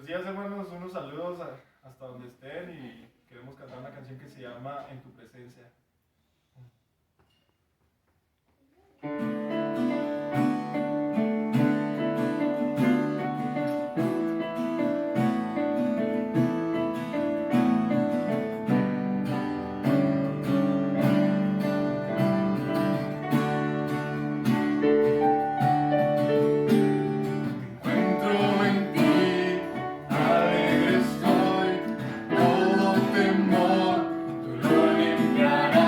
Pues sí, hermanos, unos saludos hasta donde estén y queremos cantar una canción que se llama En tu presencia. Alegre estoy, todo temor, tú lo limpiarás.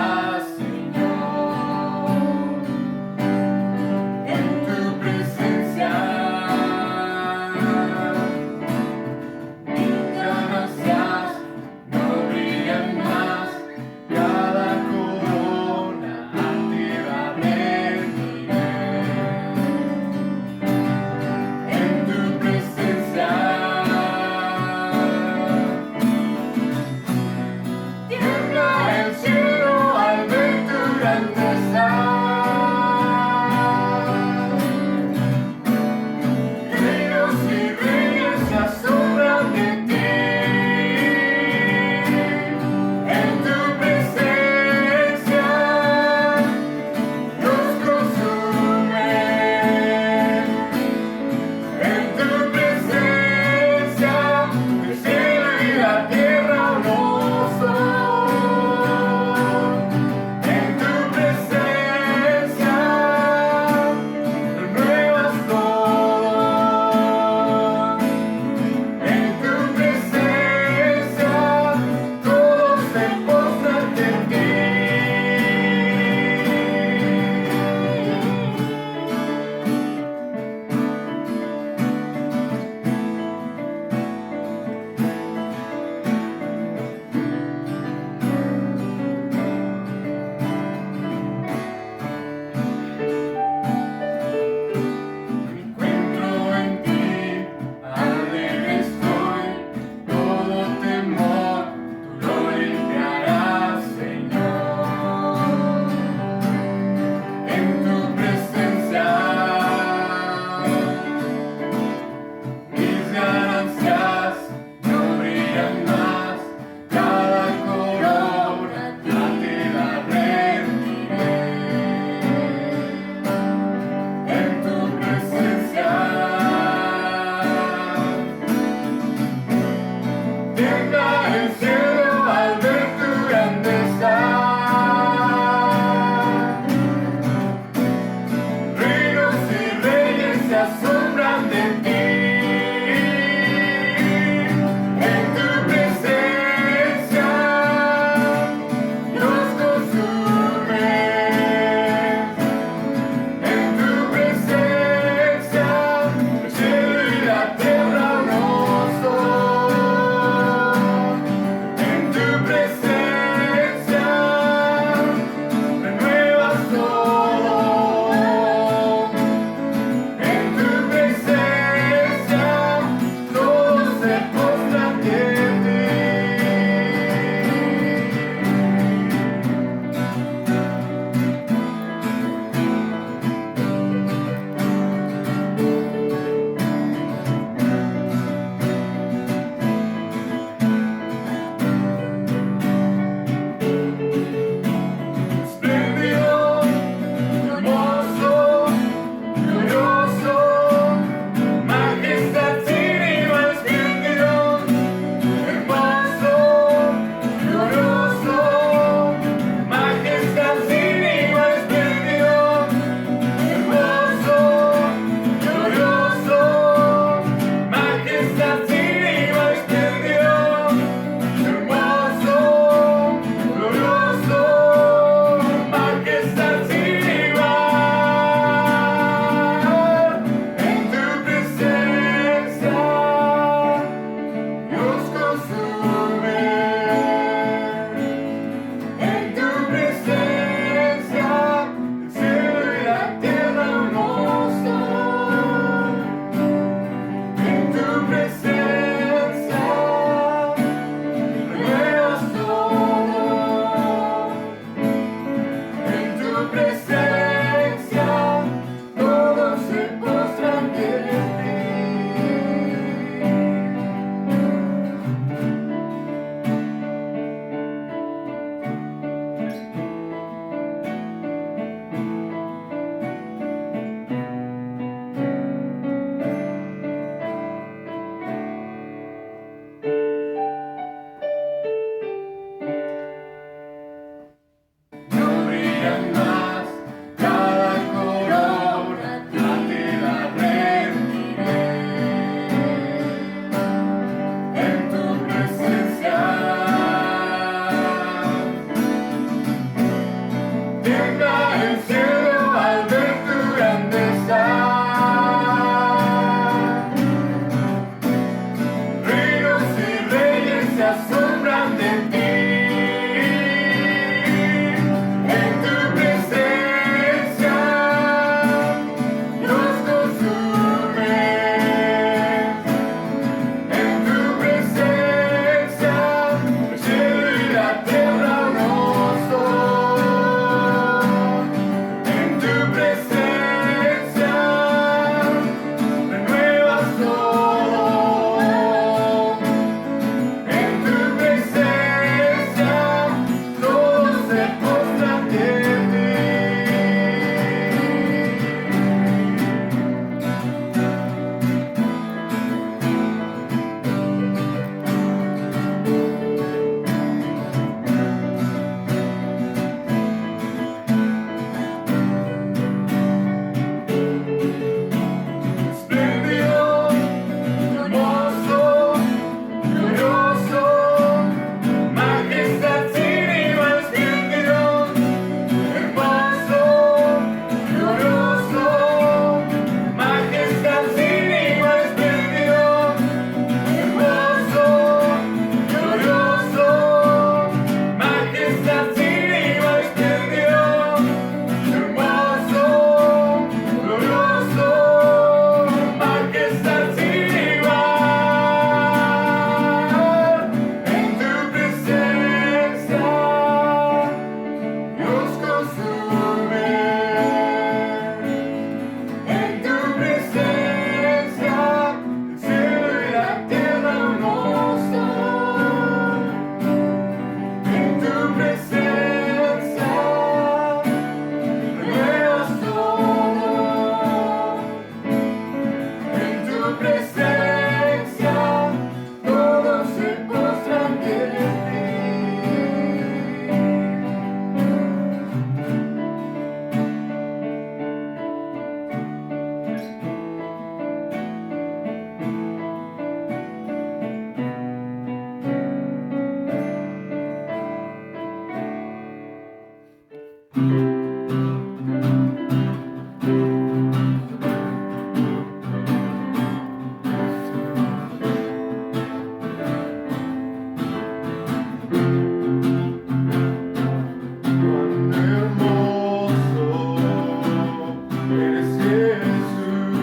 Eres Jesús,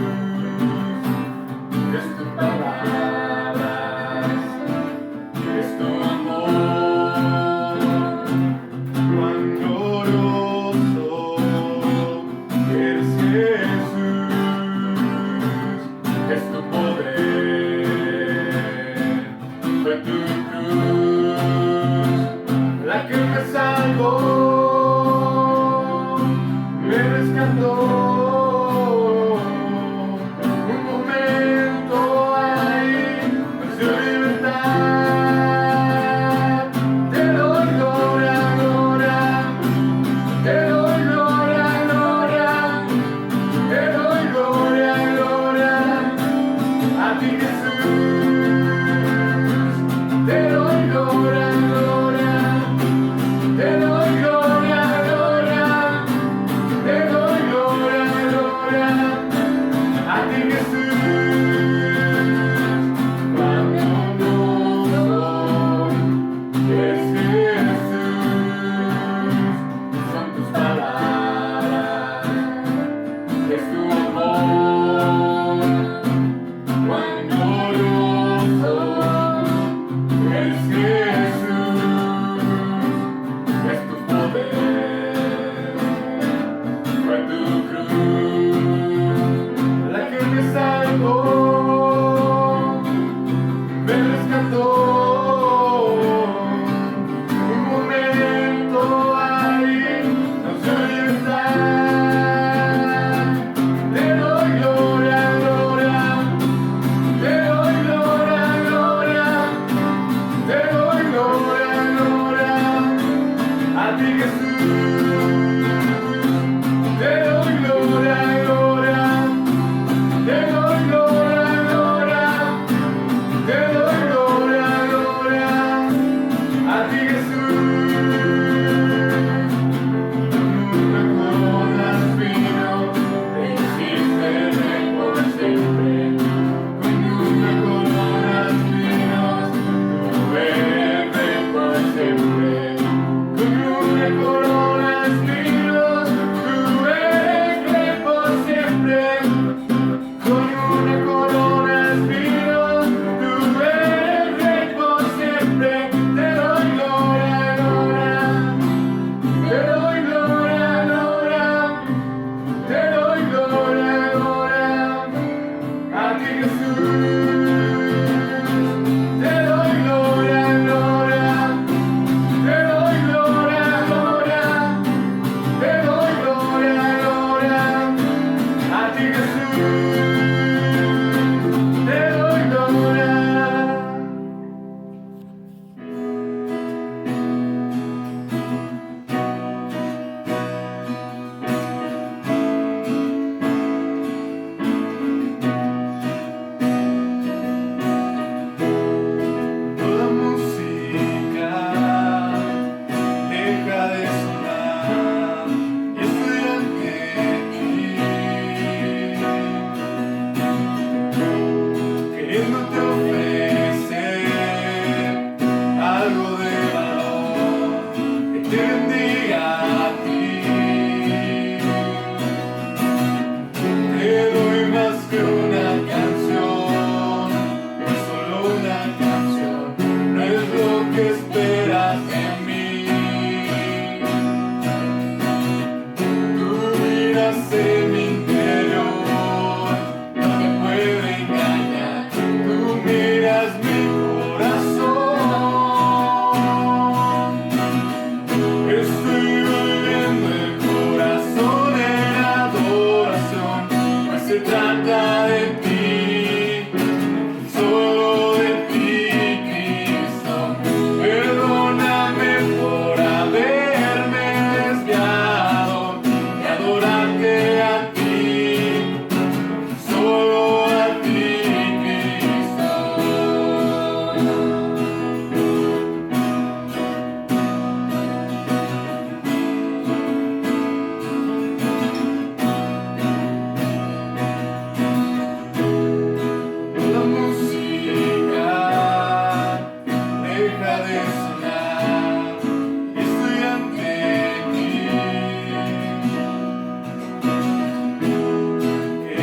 es tu palabra, es tu amor, cuán glorioso. Eres Jesús, es tu poder, fue tu cruz la que me salvó, me rescató. Un momento ahí nos dio libertad. Te doy gloria, gloria, te doy gloria, gloria, te doy gloria, gloria a ti, Jesús. Te doy gloria, gloria, te doy gloria, gloria, te doy gloria, gloria a ti, Jesús. Cuando no soy, es Jesús, son tus palabras, es tu amor, cuán glorioso es Jesús, es tu poder, fue tu cruz la que me salvó, me rescató. Un momento ahí nos dio libertad. Te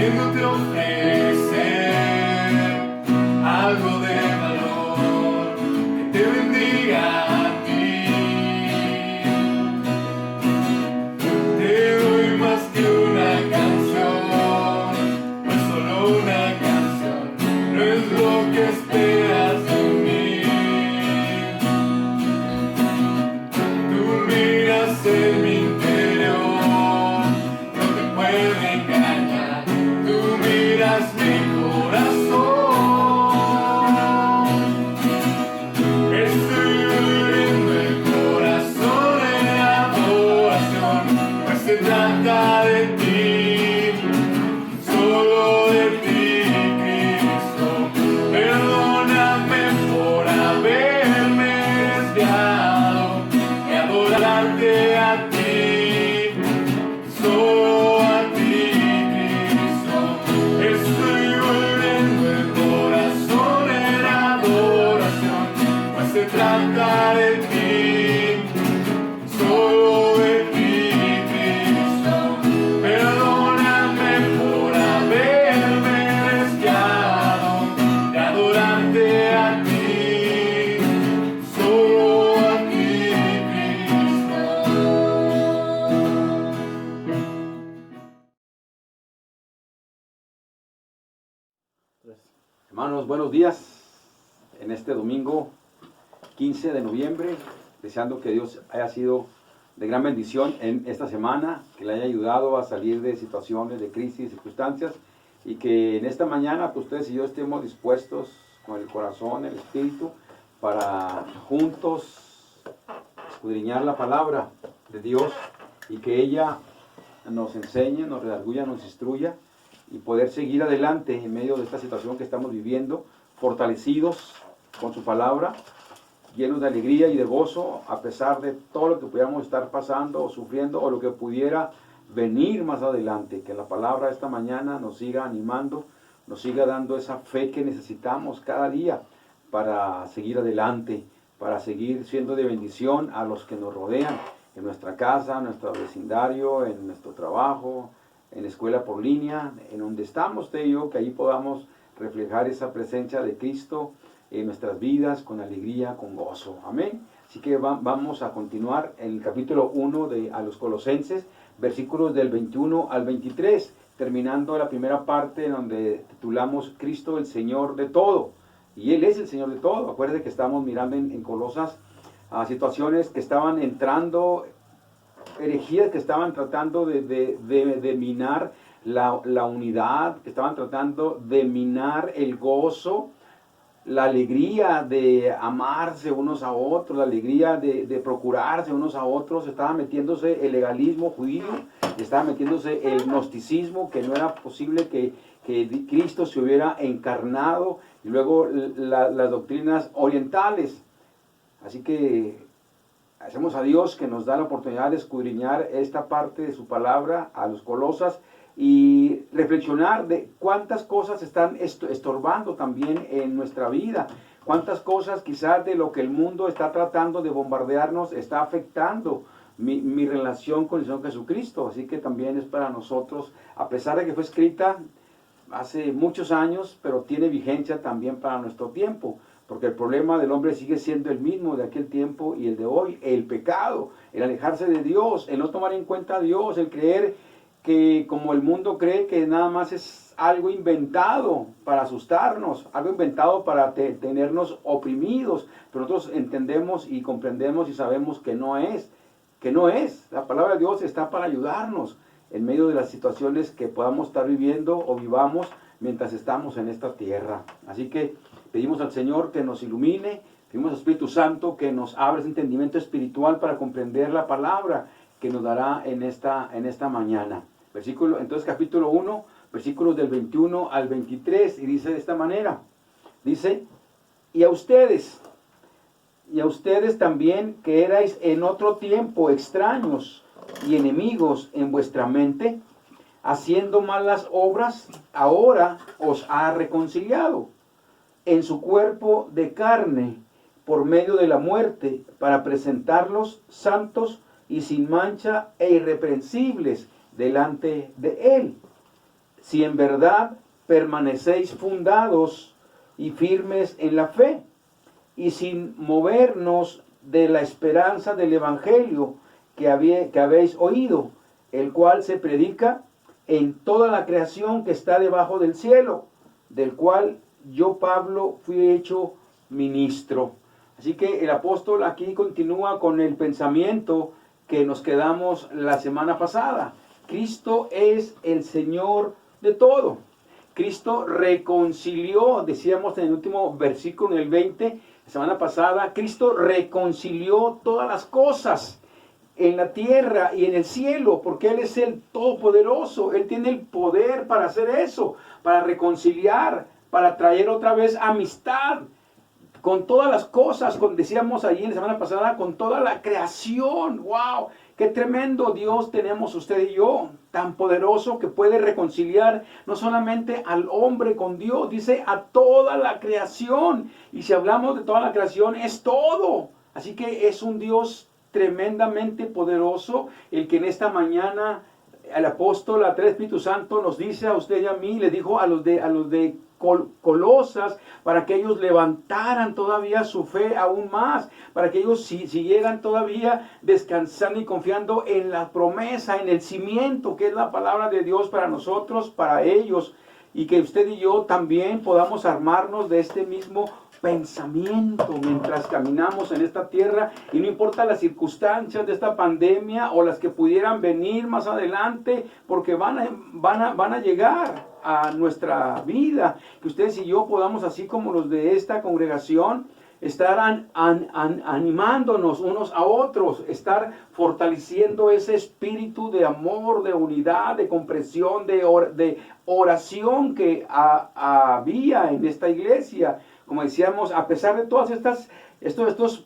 queriéndote ofrecer algo de valor que te bendiga a ti. Te doy más que una canción, no es solo una canción, no es lo que esperas de mí. Tú miras en mi interior, no te puedo engañar, tú miras mi corazón. Estoy abriendo el corazón en adoración, pues se trata de ti, solo de ti, Cristo. Perdóname por haberme desviado y adorarte a ti, solo a ti, Cristo. Estoy volviendo el corazón en adoración, pues se trata de ti, solo de ti, Cristo. Perdóname por haberme desviado de adorarte a ti, solo a ti, Cristo. Hermanos, buenos días en este domingo 15 de noviembre, deseando que Dios haya sido de gran bendición en esta semana, que le haya ayudado a salir de situaciones, de crisis, circunstancias, y que en esta mañana pues ustedes y yo estemos dispuestos con el corazón, el espíritu, para juntos escudriñar la palabra de Dios y que ella nos enseñe, nos redarguya, nos instruya y poder seguir adelante en medio de esta situación que estamos viviendo, fortalecidos con su palabra, llenos de alegría y de gozo, a pesar de todo lo que pudiéramos estar pasando o sufriendo o lo que pudiera venir más adelante. Que la palabra esta mañana nos siga animando, nos siga dando esa fe que necesitamos cada día para seguir adelante, para seguir siendo de bendición a los que nos rodean, en nuestra casa, en nuestro vecindario, en nuestro trabajo, en la escuela por línea, en donde estamos usted y yo, que ahí podamos reflejar esa presencia de Cristo en nuestras vidas con alegría, con gozo. Amén. Así que vamos a continuar en el capítulo 1 a los Colosenses, versículos del 21 al 23, terminando la primera parte donde titulamos Cristo el Señor de todo. Y Él es el Señor de todo. Acuérdense que estamos mirando en Colosas a situaciones que estaban entrando, herejías que estaban tratando de minar la unidad, que estaban tratando de minar el gozo, la alegría de amarse unos a otros, la alegría de procurarse unos a otros. Estaba metiéndose el legalismo judío, estaba metiéndose el gnosticismo, que no era posible que Cristo se hubiera encarnado, y luego las doctrinas orientales. Así que hacemos a Dios que nos da la oportunidad de escudriñar esta parte de su palabra a los Colosas y reflexionar de cuántas cosas están estorbando también en nuestra vida, cuántas cosas quizás de lo que el mundo está tratando de bombardearnos está afectando mi relación con el Señor Jesucristo. Así que también es para nosotros, a pesar de que fue escrita hace muchos años, pero tiene vigencia también para nuestro tiempo, porque el problema del hombre sigue siendo el mismo de aquel tiempo y el de hoy: el pecado, el alejarse de Dios, el no tomar en cuenta a Dios, el creer que como el mundo cree que nada más es algo inventado para asustarnos, algo inventado para tenernos oprimidos, pero nosotros entendemos y comprendemos y sabemos que no es. La palabra de Dios está para ayudarnos en medio de las situaciones que podamos estar viviendo o vivamos mientras estamos en esta tierra. Así que pedimos al Señor que nos ilumine, pedimos al Espíritu Santo que nos abra ese entendimiento espiritual para comprender la palabra que nos dará en esta mañana. Entonces capítulo 1, versículos del 21 al 23, y dice de esta manera, dice: y a ustedes también, que erais en otro tiempo extraños y enemigos en vuestra mente, haciendo malas obras, ahora os ha reconciliado en su cuerpo de carne por medio de la muerte, para presentarlos santos y sin mancha e irreprensibles delante de Él, si en verdad permanecéis fundados y firmes en la fe, y sin movernos de la esperanza del Evangelio que habéis oído, el cual se predica en toda la creación que está debajo del cielo, del cual yo, Pablo, fui hecho ministro. Así que el apóstol aquí continúa con el pensamiento que nos quedamos la semana pasada. Cristo es el Señor de todo. Cristo reconcilió, decíamos en el último versículo, en el 20, la semana pasada, Cristo reconcilió todas las cosas en la tierra y en el cielo, porque Él es el Todopoderoso. Él tiene el poder para hacer eso, para reconciliar, para traer otra vez amistad con todas las cosas, decíamos allí en la semana pasada, con toda la creación. ¡Wow! ¡Qué tremendo Dios tenemos usted y yo! Tan poderoso que puede reconciliar no solamente al hombre con Dios, dice a toda la creación. Y si hablamos de toda la creación, es todo. Así que es un Dios tremendamente poderoso, el que en esta mañana el apóstol, a través del Espíritu Santo, nos dice a usted y a mí, le dijo a los de Colosas, para que ellos levantaran todavía su fe aún más, para que ellos siguieran todavía descansando y confiando en la promesa, en el cimiento que es la palabra de Dios para nosotros, para ellos, y que usted y yo también podamos armarnos de este mismo pensamiento mientras caminamos en esta tierra, y no importa las circunstancias de esta pandemia o las que pudieran venir más adelante, porque van a llegar a nuestra vida, que ustedes y yo podamos, así como los de esta congregación, estar animándonos unos a otros, estar fortaleciendo ese espíritu de amor, de unidad, de comprensión, de oración que había en esta iglesia. Como decíamos, a pesar de todas estos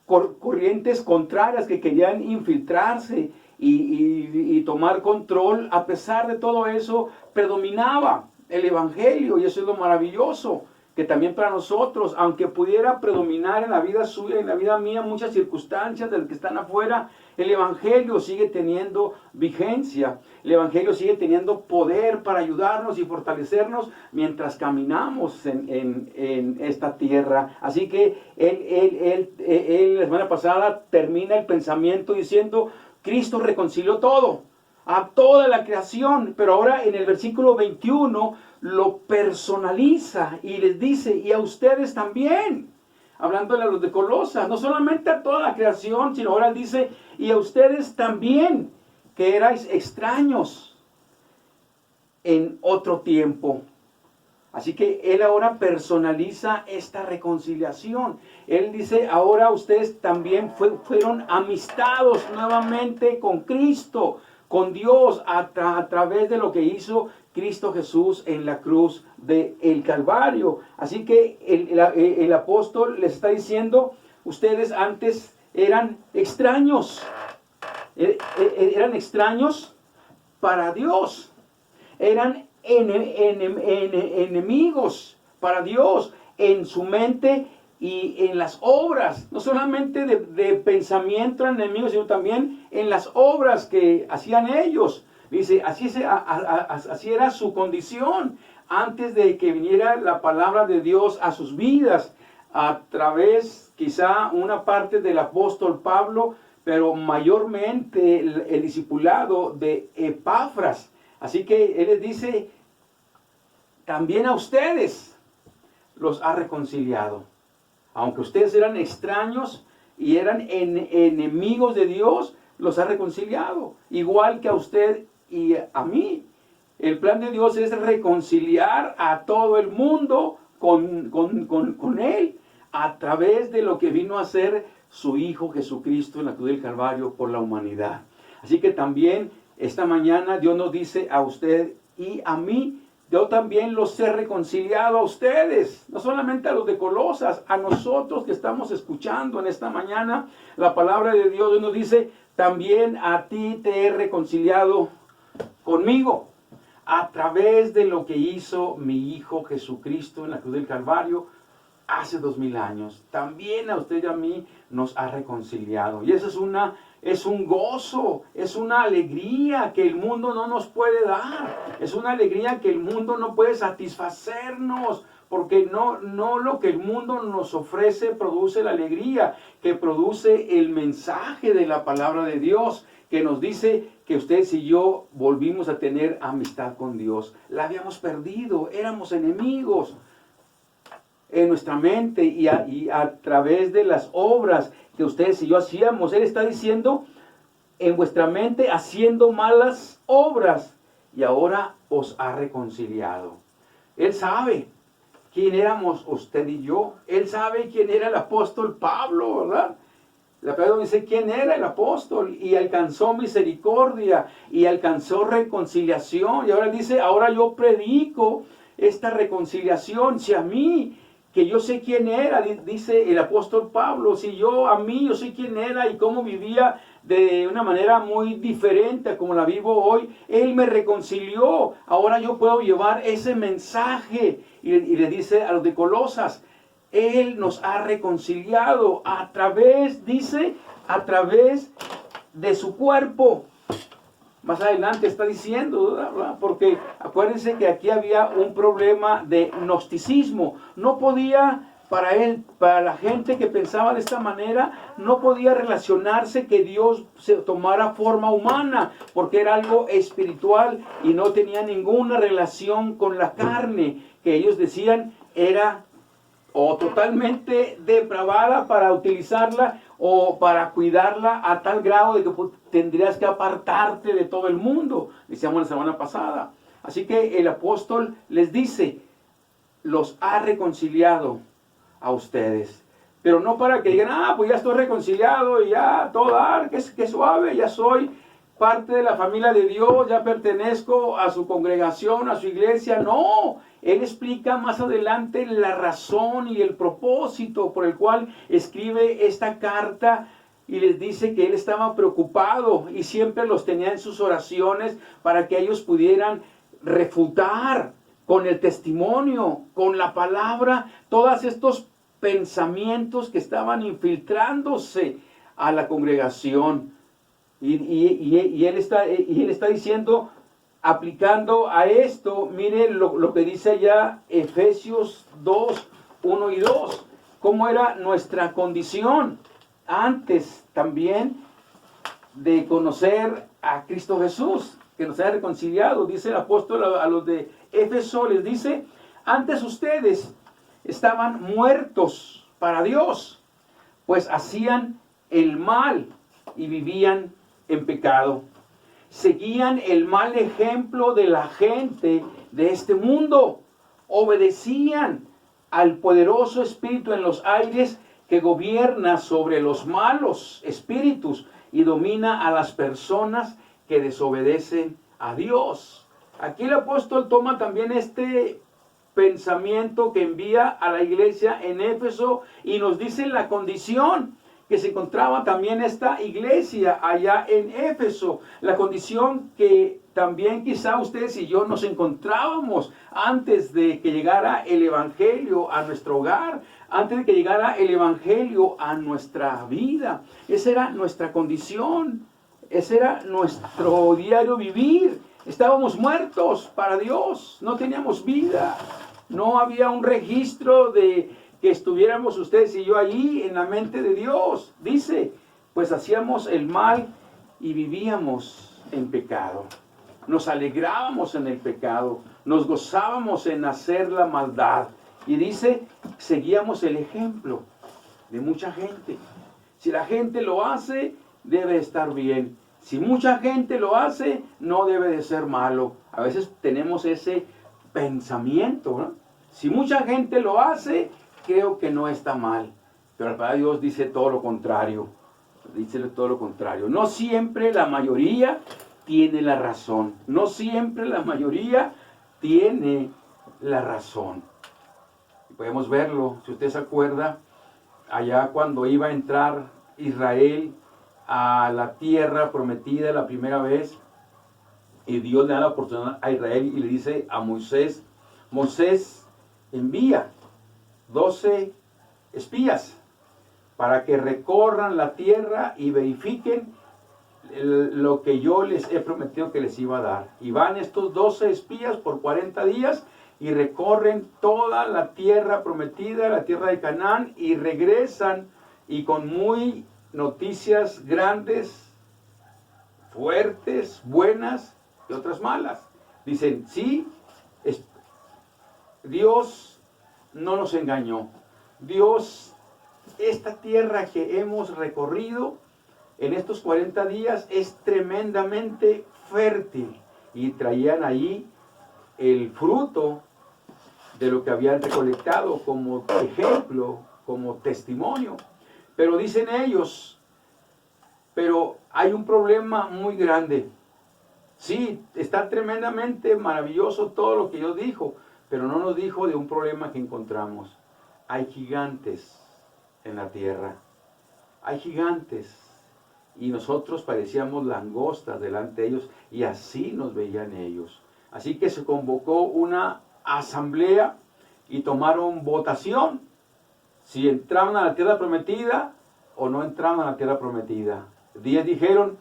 corrientes contrarias que querían infiltrarse y tomar control, a pesar de todo eso, predominaba el Evangelio, y eso es lo maravilloso, que también para nosotros, aunque pudiera predominar en la vida suya y en la vida mía muchas circunstancias de los que están afuera, el Evangelio sigue teniendo vigencia, el Evangelio sigue teniendo poder para ayudarnos y fortalecernos mientras caminamos en esta tierra. Así que él la semana pasada termina el pensamiento diciendo, Cristo reconcilió todo, a toda la creación, pero ahora en el versículo 21 lo personaliza y les dice, y a ustedes también, hablándole a los de Colosas, no solamente a toda la creación, sino ahora él dice, y a ustedes también, que erais extraños en otro tiempo. Así que él ahora personaliza esta reconciliación. Él dice, ahora ustedes también fueron amistados nuevamente con Cristo, con Dios, a través de lo que hizo Cristo Jesús en la cruz del Calvario. Así que el apóstol les está diciendo, ustedes antes eran extraños. Eran extraños para Dios. Eran enemigos para Dios en su mente y en las obras, no solamente de pensamiento eran enemigos, sino también en las obras que hacían ellos. Dice, así era su condición antes de que viniera la palabra de Dios a sus vidas, a través quizá una parte del apóstol Pablo, pero mayormente el discipulado de Epafras. Así que él les dice, también a ustedes los ha reconciliado. Aunque ustedes eran extraños y eran enemigos de Dios, los ha reconciliado. Igual que a usted y a mí. El plan de Dios es reconciliar a todo el mundo con Él, a través de lo que vino a hacer su Hijo Jesucristo en la cruz del Calvario por la humanidad. Así que también esta mañana Dios nos dice a usted y a mí, yo también los he reconciliado a ustedes, no solamente a los de Colosas, a nosotros que estamos escuchando en esta mañana la palabra de Dios. Dios nos dice, también a ti te he reconciliado conmigo, a través de lo que hizo mi Hijo Jesucristo en la cruz del Calvario hace 2000 años. También a usted y a mí nos ha reconciliado. Y esa es una es un gozo, es una alegría que el mundo no nos puede dar, es una alegría que el mundo no puede satisfacernos, porque no lo que el mundo nos ofrece produce la alegría, que produce el mensaje de la palabra de Dios, que nos dice que ustedes y yo volvimos a tener amistad con Dios. La habíamos perdido, éramos enemigos en nuestra mente y a través de las obras que ustedes y yo hacíamos. Él está diciendo, en vuestra mente haciendo malas obras, y ahora os ha reconciliado. Él sabe quién éramos usted y yo. Él sabe quién era el apóstol Pablo, ¿verdad? La palabra dice quién era el apóstol, y alcanzó misericordia y alcanzó reconciliación, y ahora dice, ahora yo predico esta reconciliación. Si a mí, que yo sé quién era, dice el apóstol Pablo, si yo sé quién era y cómo vivía de una manera muy diferente a como la vivo hoy, Él me reconcilió, ahora yo puedo llevar ese mensaje. Y le dice a los de Colosas, Él nos ha reconciliado a través, dice, a través de su cuerpo. Más adelante está diciendo, ¿verdad? Porque acuérdense que aquí había un problema de gnosticismo. No podía, para la gente que pensaba de esta manera, no podía relacionarse que Dios se tomara forma humana, porque era algo espiritual y no tenía ninguna relación con la carne, que ellos decían era o totalmente depravada para utilizarla o para cuidarla a tal grado de que tendrías que apartarte de todo el mundo, decíamos la semana pasada. Así que el apóstol les dice, los ha reconciliado a ustedes, pero no para que digan, pues ya estoy reconciliado y ya todo dar, que suave, ya soy parte de la familia de Dios, ya pertenezco a su congregación, a su iglesia. No, él explica más adelante la razón y el propósito por el cual escribe esta carta, y les dice que él estaba preocupado y siempre los tenía en sus oraciones para que ellos pudieran refutar con el testimonio, con la palabra, todos estos pensamientos que estaban infiltrándose a la congregación. Y él está diciendo, aplicando a esto, mire lo que dice allá Efesios 2, 1 y 2, cómo era nuestra condición antes también de conocer a Cristo Jesús, que nos haya reconciliado. Dice el apóstol a los de Éfeso, les dice, antes ustedes estaban muertos para Dios, pues hacían el mal y vivían en pecado. Seguían el mal ejemplo de la gente de este mundo. Obedecían al poderoso espíritu en los aires que gobierna sobre los malos espíritus y domina a las personas que desobedecen a Dios. Aquí el apóstol toma también este pensamiento que envía a la iglesia en Éfeso y nos dice la condición que se encontraba también esta iglesia allá en Éfeso, la condición que también quizá ustedes y yo nos encontrábamos antes de que llegara el evangelio a nuestro hogar, antes de que llegara el evangelio a nuestra vida. Esa era nuestra condición, ese era nuestro diario vivir. Estábamos muertos para Dios, no teníamos vida, no había un registro de que estuviéramos ustedes y yo allí en la mente de Dios. Dice, pues hacíamos el mal y vivíamos en pecado. Nos alegrábamos en el pecado, nos gozábamos en hacer la maldad. Y dice, seguíamos el ejemplo de mucha gente. Si la gente lo hace, debe estar bien. Si mucha gente lo hace, no debe de ser malo. A veces tenemos ese pensamiento, ¿no? Si mucha gente lo hace, creo que no está mal. Pero la palabra de Dios dice todo lo contrario. Dice todo lo contrario. No siempre la mayoría tiene la razón. No siempre la mayoría tiene la razón. Podemos verlo, si usted se acuerda, allá cuando iba a entrar Israel a la tierra prometida la primera vez, y Dios le da la oportunidad a Israel y le dice a Moisés, Moisés, envía 12 espías para que recorran la tierra y verifiquen lo que yo les he prometido que les iba a dar. Y van estos 12 espías por 40 días y recorren toda la tierra prometida, la tierra de Canaán, y regresan y con muy noticias grandes, fuertes, buenas y otras malas. Dicen, sí, Dios no nos engañó. Dios, esta tierra que hemos recorrido en estos 40 días es tremendamente fértil. Y traían ahí el fruto de lo que habían recolectado como ejemplo, como testimonio. Pero dicen ellos, pero hay un problema muy grande. Sí, está tremendamente maravilloso todo lo que Dios dijo, pero no nos dijo de un problema que encontramos. Hay gigantes en la tierra. Hay gigantes. Y nosotros parecíamos langostas delante de ellos, y así nos veían ellos. Así que se convocó una asamblea y tomaron votación si entraban a la tierra prometida o no entraban a la tierra prometida. 10 dijeron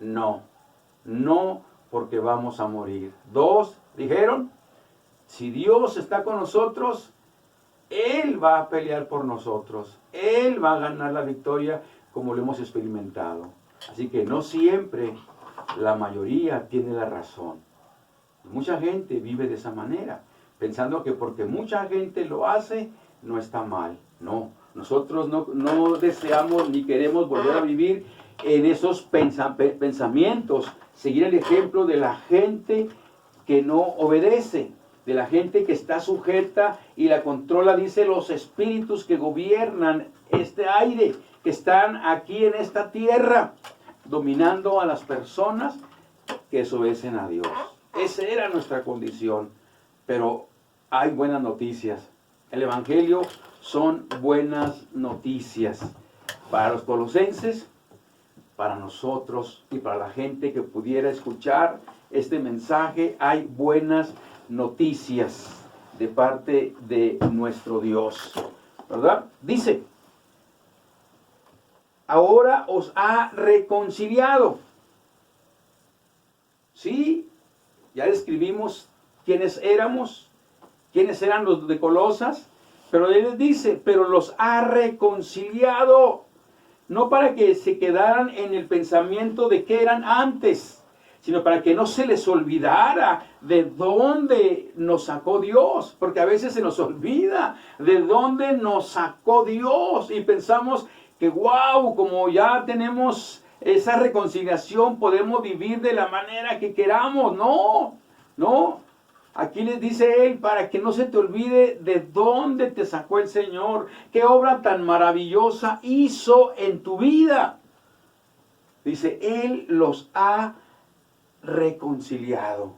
no, porque vamos a morir. 2 dijeron, si Dios está con nosotros, Él va a pelear por nosotros, Él va a ganar la victoria como lo hemos experimentado. Así que no siempre la mayoría tiene la razón. Mucha gente vive de esa manera, pensando que porque mucha gente lo hace, no está mal. No, nosotros no deseamos ni queremos volver a vivir en esos pensamientos, seguir el ejemplo de la gente que no obedece, de la gente que está sujeta y la controla, dice, los espíritus que gobiernan este aire, que están aquí en esta tierra, dominando a las personas que desobedecen a Dios. Esa era nuestra condición. Pero hay buenas noticias. El Evangelio son buenas noticias para los colosenses, para nosotros y para la gente que pudiera escuchar este mensaje. Hay buenas noticias de parte de nuestro Dios, ¿verdad? Dice, ahora os ha reconciliado. Sí, ya describimos quiénes éramos, quiénes eran los de Colosas, pero él les dice, pero los ha reconciliado, no para que se quedaran en el pensamiento de que eran antes, sino para que no se les olvidara de dónde nos sacó Dios, porque a veces se nos olvida de dónde nos sacó Dios y pensamos que wow, como ya tenemos esa reconciliación, podemos vivir de la manera que queramos. No, aquí les dice él, para que no se te olvide de dónde te sacó el Señor, qué obra tan maravillosa hizo en tu vida. Dice, Él los ha reconciliado.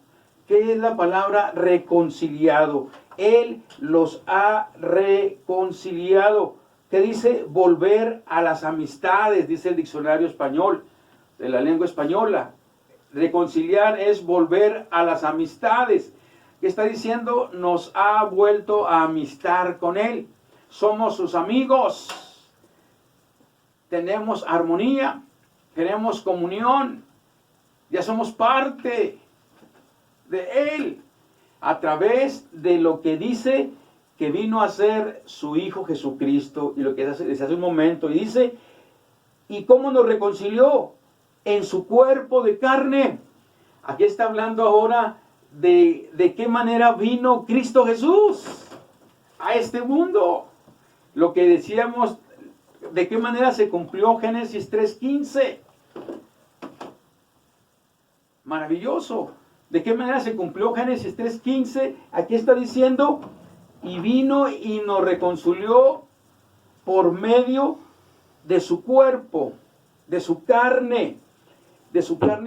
¿Qué es la palabra reconciliado? Él los ha reconciliado. ¿Qué dice? Volver a las amistades, dice el diccionario español, de la lengua española. Reconciliar es volver a las amistades. ¿Qué está diciendo? Nos ha vuelto a amistar con Él. Somos sus amigos. Tenemos armonía. Tenemos comunión. Ya somos parte de Él. A través de lo que dice que vino a ser su Hijo Jesucristo. Y lo que dice hace un momento. Y dice, ¿y cómo nos reconcilió? En su cuerpo de carne. Aquí está hablando ahora de qué manera vino Cristo Jesús a este mundo. Lo que decíamos, de qué manera se cumplió Génesis 3:15. Maravilloso. ¿De qué manera se cumplió Génesis 3:15? Aquí está diciendo, y vino y nos reconcilió por medio de su cuerpo, de su carne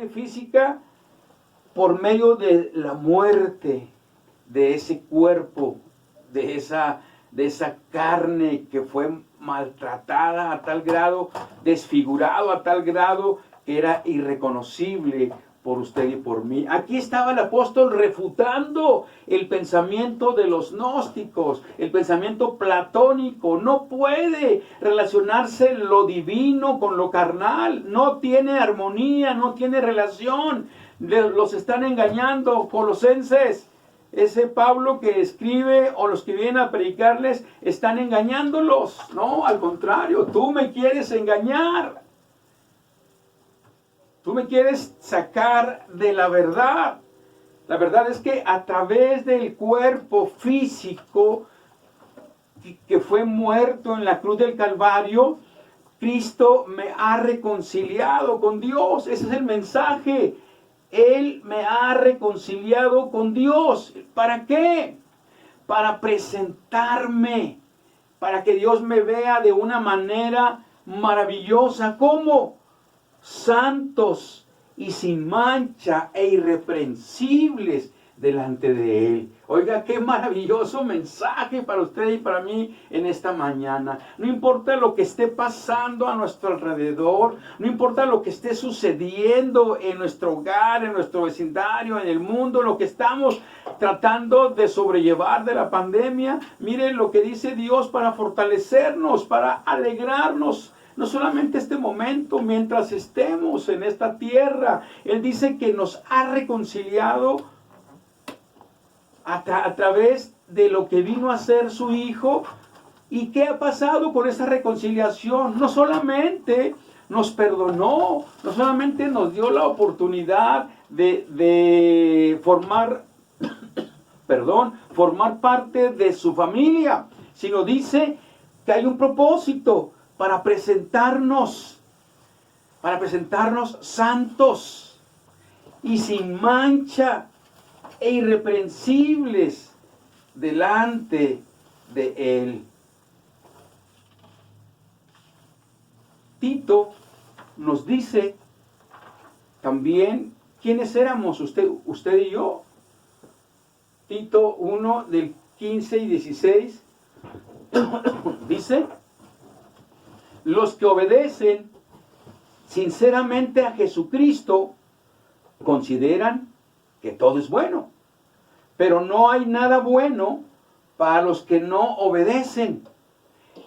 física, por medio de la muerte de ese cuerpo, de esa carne que fue maltratada a tal grado, desfigurado a tal grado que era irreconocible por usted y por mí. Aquí estaba el apóstol refutando el pensamiento de los gnósticos, el pensamiento platónico. No puede relacionarse lo divino con lo carnal. No tiene armonía, no tiene relación. Los están engañando, colosenses. Ese Pablo que escribe o los que vienen a predicarles están engañándolos. No, al contrario, tú me quieres engañar. Tú me quieres sacar de la verdad. La verdad es que a través del cuerpo físico que fue muerto en la cruz del Calvario, Cristo me ha reconciliado con Dios. Ese es el mensaje. Él me ha reconciliado con Dios. ¿Para qué? Para presentarme, para que Dios me vea de una manera maravillosa. ¿Cómo? Santos y sin mancha e irreprensibles delante de Él. Oiga, qué maravilloso mensaje para usted y para mí en esta mañana. No importa lo que esté pasando a nuestro alrededor, no importa lo que esté sucediendo en nuestro hogar, en nuestro vecindario, en el mundo, lo que estamos tratando de sobrellevar de la pandemia. Miren lo que dice Dios para fortalecernos, para alegrarnos. No solamente este momento, mientras estemos en esta tierra. Él dice que nos ha reconciliado a través de lo que vino a ser su Hijo. ¿Y qué ha pasado con esa reconciliación? No solamente nos perdonó, no solamente nos dio la oportunidad de formar parte de su familia, sino dice que hay un propósito para presentarnos santos y sin mancha e irreprensibles delante de Él. Tito nos dice también quiénes éramos usted y yo. Tito 1 del 15 y 16 dice: los que obedecen sinceramente a Jesucristo consideran que todo es bueno, pero no hay nada bueno para los que no obedecen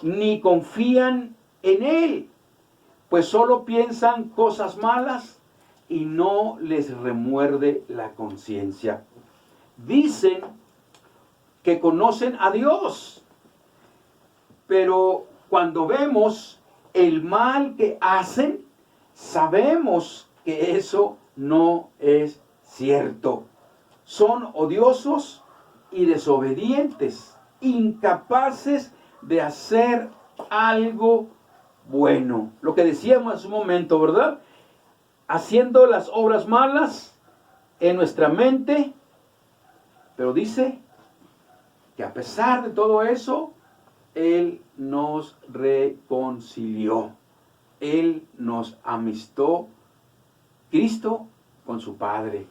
ni confían en Él, pues solo piensan cosas malas y no les remuerde la conciencia. Dicen que conocen a Dios, pero cuando vemos el mal que hacen, sabemos que eso no es cierto. Son odiosos y desobedientes, incapaces de hacer algo bueno. Lo que decíamos hace un momento, ¿verdad? Haciendo las obras malas en nuestra mente, pero dice que a pesar de todo eso, Él nos reconcilió. Él nos amistó, Cristo, con su Padre,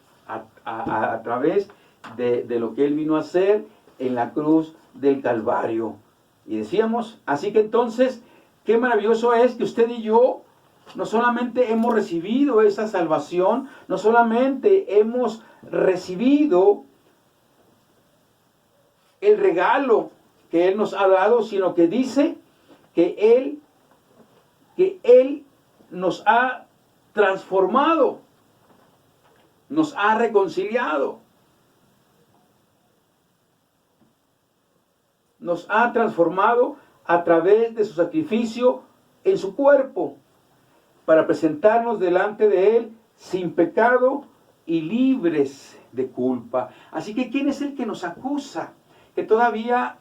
a través de lo que Él vino a hacer en la cruz del Calvario. Y decíamos, así que entonces, qué maravilloso es que usted y yo no solamente hemos recibido esa salvación, no solamente hemos recibido el regalo que Él nos ha dado, sino que dice que Él nos ha transformado, nos ha reconciliado, nos ha transformado a través de su sacrificio en su cuerpo, para presentarnos delante de Él sin pecado y libres de culpa. Así que, ¿quién es el que nos acusa? Que todavía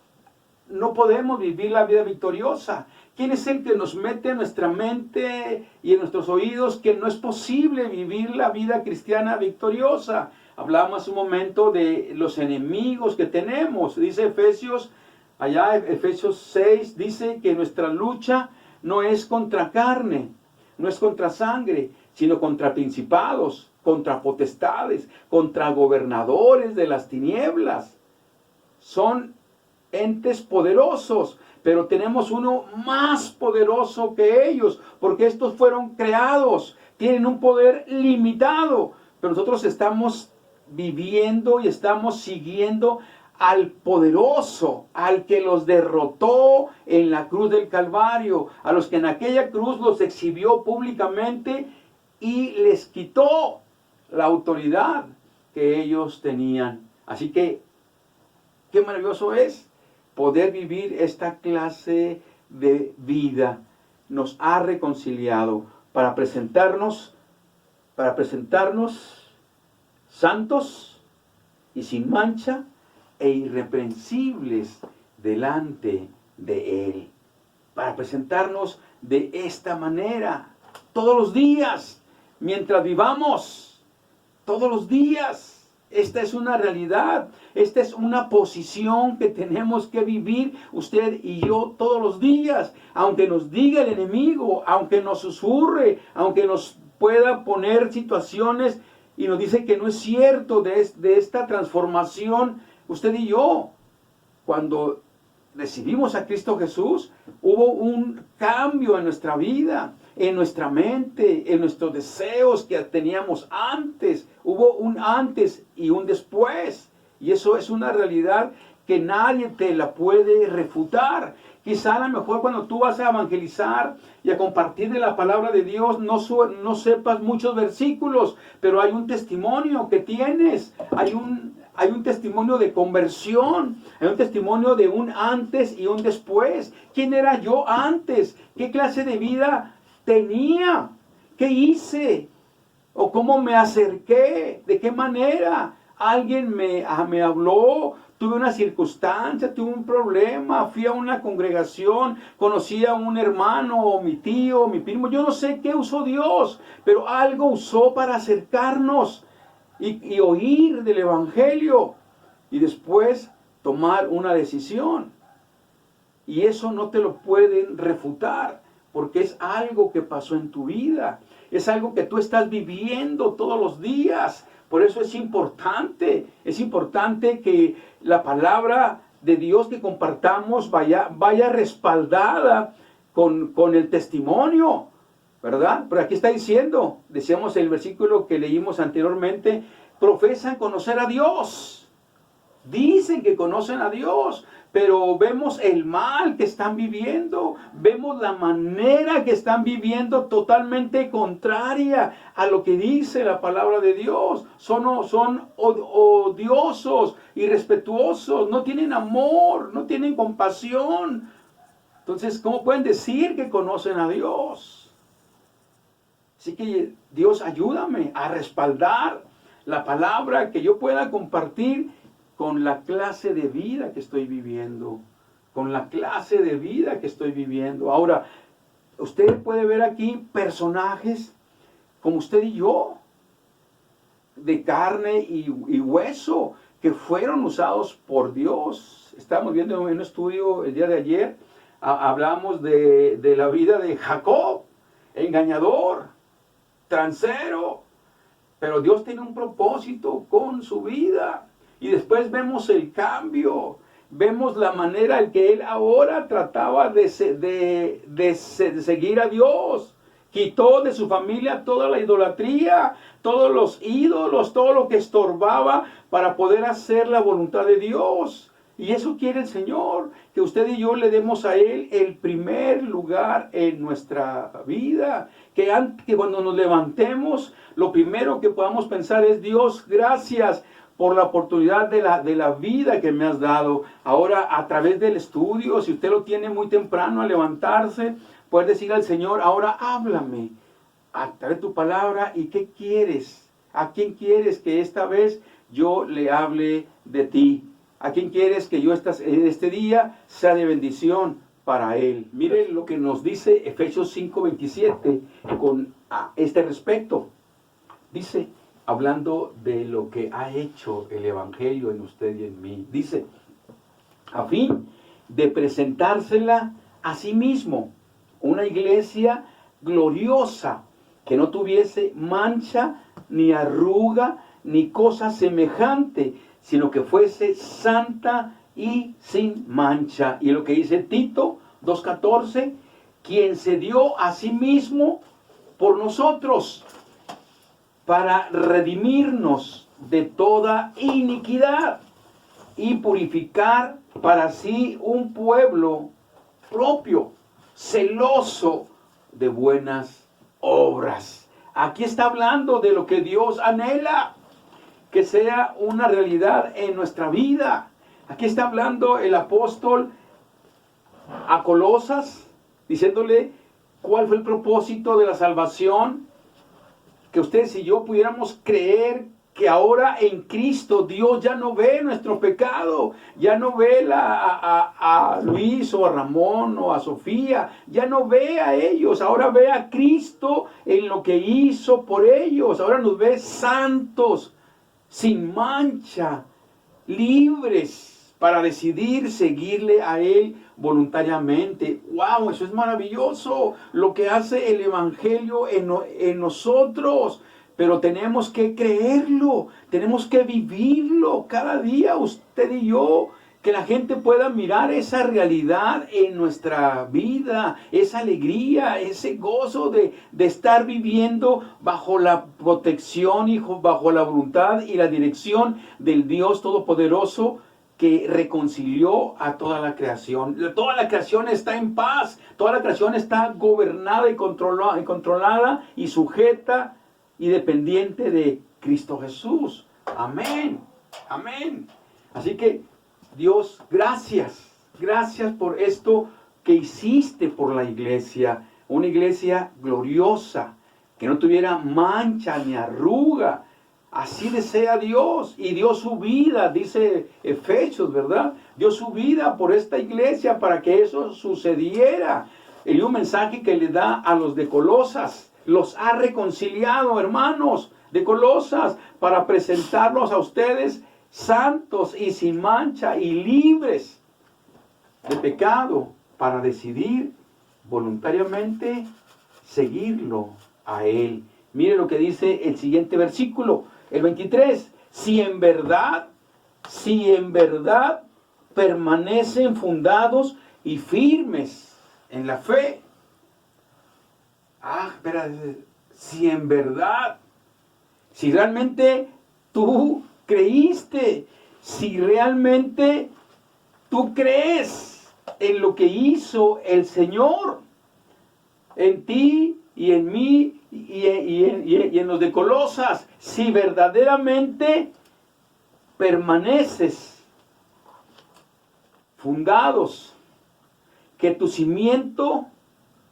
no podemos vivir la vida victoriosa. ¿Quién es el que nos mete en nuestra mente y en nuestros oídos que no es posible vivir la vida cristiana victoriosa? Hablábamos un momento de los enemigos que tenemos. Dice Efesios 6, dice que nuestra lucha no es contra carne, no es contra sangre, sino contra principados, contra potestades, contra gobernadores de las tinieblas. Son entes poderosos, pero tenemos uno más poderoso que ellos, porque estos fueron creados, tienen un poder limitado, pero nosotros estamos viviendo y estamos siguiendo al poderoso, al que los derrotó en la cruz del Calvario, a los que en aquella cruz los exhibió públicamente y les quitó la autoridad que ellos tenían. Así que, qué maravilloso es poder vivir esta clase de vida. Nos ha reconciliado para presentarnos santos y sin mancha e irreprensibles delante de Él. Para presentarnos de esta manera todos los días, mientras vivamos, todos los días. Esta es una realidad, esta es una posición que tenemos que vivir usted y yo todos los días. Aunque nos diga el enemigo, aunque nos susurre, aunque nos pueda poner situaciones y nos dice que no es cierto de esta transformación, usted y yo, cuando recibimos a Cristo Jesús, hubo un cambio en nuestra vida, en nuestra mente, en nuestros deseos que teníamos antes. Hubo un antes y un después. Y eso es una realidad que nadie te la puede refutar. Quizá a lo mejor cuando tú vas a evangelizar y a compartir de la palabra de Dios, no sepas muchos versículos, pero hay un testimonio que tienes. Hay un testimonio de conversión, hay un testimonio de un antes y un después. ¿Quién era yo antes? ¿Qué clase de vida tenía? ¿Qué hice? ¿O cómo me acerqué? ¿De qué manera? Alguien me habló, tuve una circunstancia, tuve un problema, fui a una congregación, conocí a un hermano, o mi tío, mi primo, yo no sé qué usó Dios, pero algo usó para acercarnos y oír del Evangelio y después tomar una decisión. Y eso no te lo pueden refutar, porque es algo que pasó en tu vida, es algo que tú estás viviendo todos los días. Por eso es importante que la palabra de Dios que compartamos vaya respaldada con el testimonio, ¿verdad? Pero aquí está diciendo, decíamos el versículo que leímos anteriormente, profesan conocer a Dios, dicen que conocen a Dios, pero vemos el mal que están viviendo, vemos la manera que están viviendo totalmente contraria a lo que dice la palabra de Dios. Son odiosos, irrespetuosos, no tienen amor, no tienen compasión. Entonces, ¿cómo pueden decir que conocen a Dios? Así que Dios, ayúdame a respaldar la palabra, que yo pueda compartir con la clase de vida que estoy viviendo, con la clase de vida que estoy viviendo. Ahora, usted puede ver aquí personajes como usted y yo, de carne y hueso, que fueron usados por Dios. Estábamos viendo en un estudio el día de ayer, hablamos de la vida de Jacob, engañador, transero, pero Dios tiene un propósito con su vida. Y después vemos el cambio, vemos la manera en que él ahora trataba de seguir a Dios. Quitó de su familia toda la idolatría, todos los ídolos, todo lo que estorbaba para poder hacer la voluntad de Dios. Y eso quiere el Señor, que usted y yo le demos a Él el primer lugar en nuestra vida. Que cuando nos levantemos, lo primero que podamos pensar es: Dios, gracias por la oportunidad de la vida que me has dado. Ahora, a través del estudio, si usted lo tiene muy temprano al levantarse, puede decir al Señor: ahora háblame a través de tu palabra. ¿Y qué quieres? ¿A quién quieres que esta vez yo le hable de ti? ¿A quién quieres que yo este día sea de bendición para él? Miren lo que nos dice Efesios 5:27 con este respecto. Dice, hablando de lo que ha hecho el Evangelio en usted y en mí, dice: a fin de presentársela a sí mismo, una iglesia gloriosa, que no tuviese mancha, ni arruga, ni cosa semejante, sino que fuese santa y sin mancha. Y lo que dice Tito 2:14, quien se dio a sí mismo por nosotros, para redimirnos de toda iniquidad y purificar para sí un pueblo propio, celoso de buenas obras. Aquí está hablando de lo que Dios anhela que sea una realidad en nuestra vida. Aquí está hablando el apóstol a Colosas, diciéndole cuál fue el propósito de la salvación, que ustedes y yo pudiéramos creer que ahora en Cristo Dios ya no ve nuestro pecado, ya no ve a Luis o a Ramón o a Sofía, ya no ve a ellos, ahora ve a Cristo en lo que hizo por ellos, ahora nos ve santos, sin mancha, libres para decidir seguirle a Él voluntariamente. ¡Wow! Eso es maravilloso, lo que hace el Evangelio en nosotros. Pero tenemos que creerlo, tenemos que vivirlo cada día, usted y yo, que la gente pueda mirar esa realidad en nuestra vida, esa alegría, ese gozo de estar viviendo bajo la protección y bajo la voluntad y la dirección del Dios Todopoderoso que reconcilió a toda la creación. Toda la creación está en paz, toda la creación está gobernada y controlada y sujeta y dependiente de Cristo Jesús. Amén, amén. Así que Dios, gracias por esto que hiciste por la iglesia, una iglesia gloriosa, que no tuviera mancha ni arruga. Así desea Dios, y dio su vida, dice Efesios, ¿verdad? Dio su vida por esta iglesia para que eso sucediera. Y un mensaje que le da a los de Colosas. Los ha reconciliado, hermanos de Colosas, para presentarlos a ustedes santos y sin mancha y libres de pecado, para decidir voluntariamente seguirlo a Él. Mire lo que dice el siguiente versículo, el 23. Si en verdad permanecen fundados y firmes en la fe. Si en verdad, si realmente tú creíste, si realmente tú crees en lo que hizo el Señor, en ti y en mí y en los de Colosas, si verdaderamente permaneces fundados, que tu cimiento